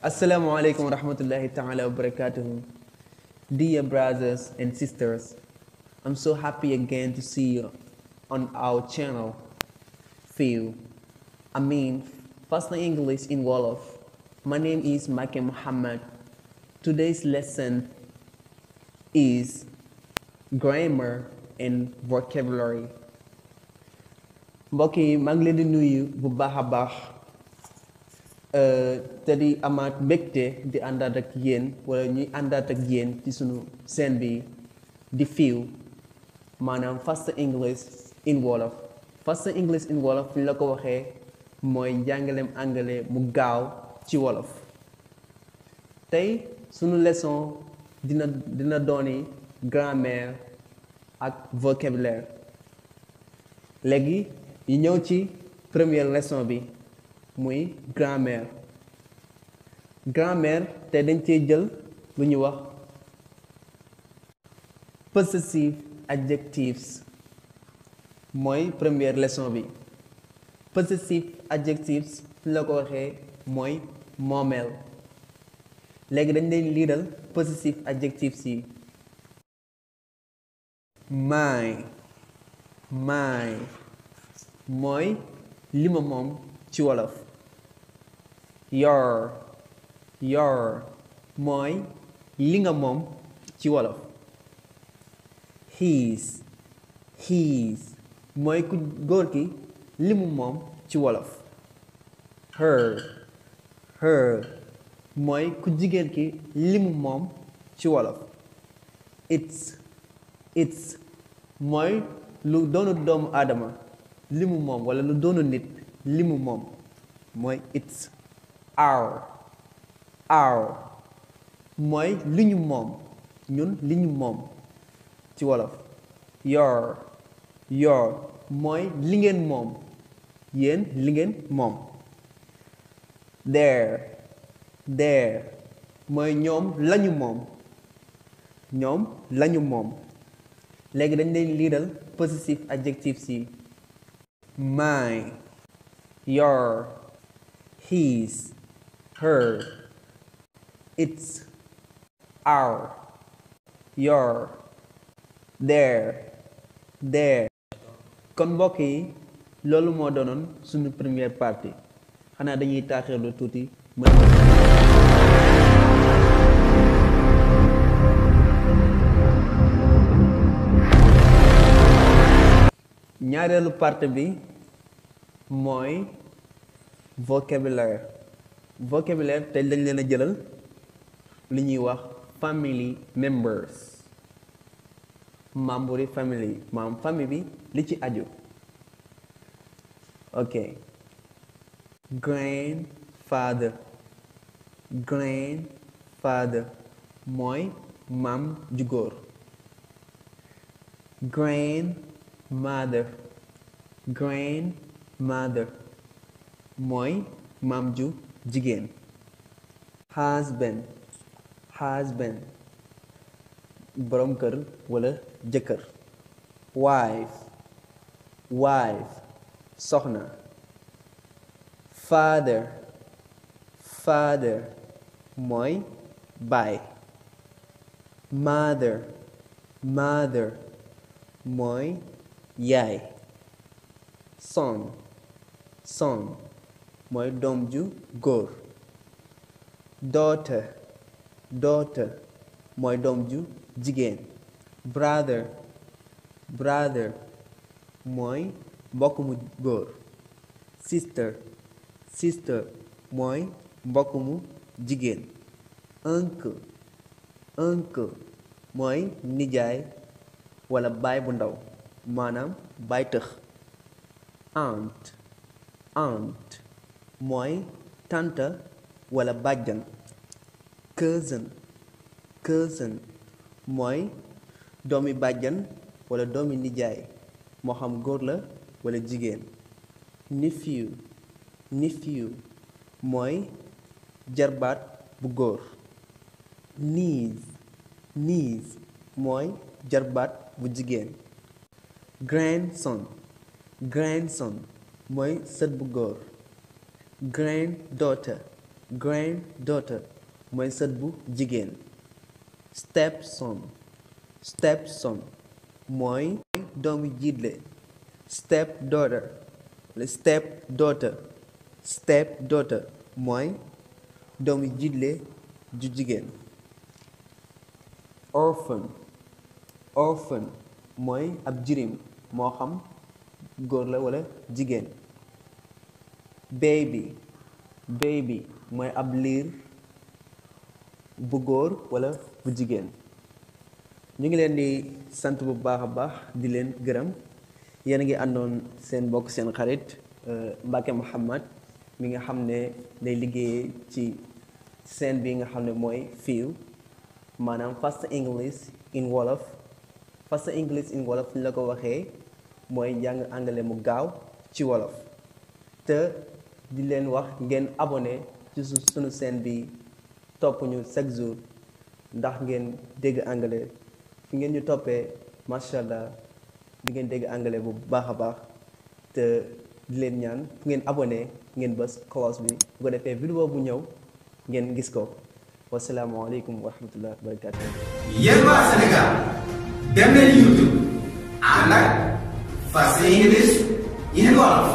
Assalamu alaikum wa rahmatullahi ta'ala wa barakatuhu. Dear brothers and sisters, I'm so happy again to see you on our channel. First English in Wolof. My name is Mike Muhammad. Today's lesson is grammar and vocabulary. Mbokk yi maa ngi leen di nuyu bu baax a baax te di amaat mbégte di àndaat ak yéen wala ñuy àndaat ak yéen ci sunu scène bi di fiiw maanaam First English in Wolof. First English in Wolof fi ñu la ko waxee mooy njàngaleem anglais mu gaaw ci wolof. Tey sunu leçon dina dooni grammaire ak vocabulaire. Léegi ñu ñëw ci première leçon bi muy grammaire. Grammaire te dañ cee jël lu ñuy wax possessive adjectives mooy première leçon bi. Possessive adjectives fi la ko waxee mooy moomeel. Léegi dañ leen liiral possessive adjectives yi. My mooy li ma moom ci wolof. Your mooy li nga moom ci wolof. His mooy ku góor ki li mu moom ci wolof. Her mooy ku jigéen ki li mu moom ci wolof. It's mooy lu doonu doomu aadama li mu moom wala lu doonu nit li mu moom mooy it's. Our mooy li ñu moom ñun li ñu moom ci wolof. Your mooy li ngeen moom yéen li ngeen moom. Their mooy ñoom lañu moom ñoom lañu moom. Léegi dañ leen liiral possessive adjectives yi. My, your, his, her, its, our, your, their. Kon mbokk yi loolu moo doonoon suñu première partie xanaa dañuy taaxirlu tuuti ñaareelu partie bi mooy vocabulaire te dañ leen a jëlal li ñuy wax family members membre yi famille famille bi li ci aju. Ok, grandfather mooy maam ju góor. Grandmother mooy maam ju jigéen. Husband boroom kër walla jëkkër. Wife soxna. Father mooy baay. Mother mooy yaay. Son mooy doom ju góor. Daughter mooy doom ju jigéen. Brother mooy mbokk mu góor. Sister mooy mbokk mu jigéen. Uncle mooy nijaay walla baay bu ndaw maanaam baay tëx. Aunt mooy tante walla bàjjan. Cousin mooy doomi bàjjan walla doomi nijaay moo xam góor la walla jigéen. Nephew mooy jarbaat bu góor. Niece mooy jarbaat bu jigéen. Grandson mooy sët bu góor. Granddaughter granddaughter mooy sët bu jigéen. stepson stepson mooy doomu jiitle. stepdaughter wala stepdaughter mooy doomu jiitle ju jigéen. orphan mooy ab jirim moo xam góor la wala jigéen. baby mooy ab liir bu góor wala bu jigéen. ñu ngi leen di sant bu baax a baax di leen gërëm. yéen a ngi àndoon seen mbokk seen xarit Mbacke Muhammad mi nga xam ne day liggéeyee ci seen bi nga xam ne mooy fiiw maanaam Fast English in Wolof. Fast English in Wolof ñu la ko waxee mooy jàng anglais mu gaaw ci wolof. te di leen wax ngeen abonné ci sunu seen bi topp ñu chaque jour ndax ngeen dégg anglais fi ngeen ñu toppee macha allah di ngeen dégg anglais bu baax a baax. te di leen ñaan fu ngeen abonné ngeen bës cloche bi bu ko defee vidéo bu ñëw ngeen gis ko. wasalaamaaleykum wa rahmatullah wa barakatuh. yéen waa Sénégal dem leen YouTube ànd ak Fast English in Wolof.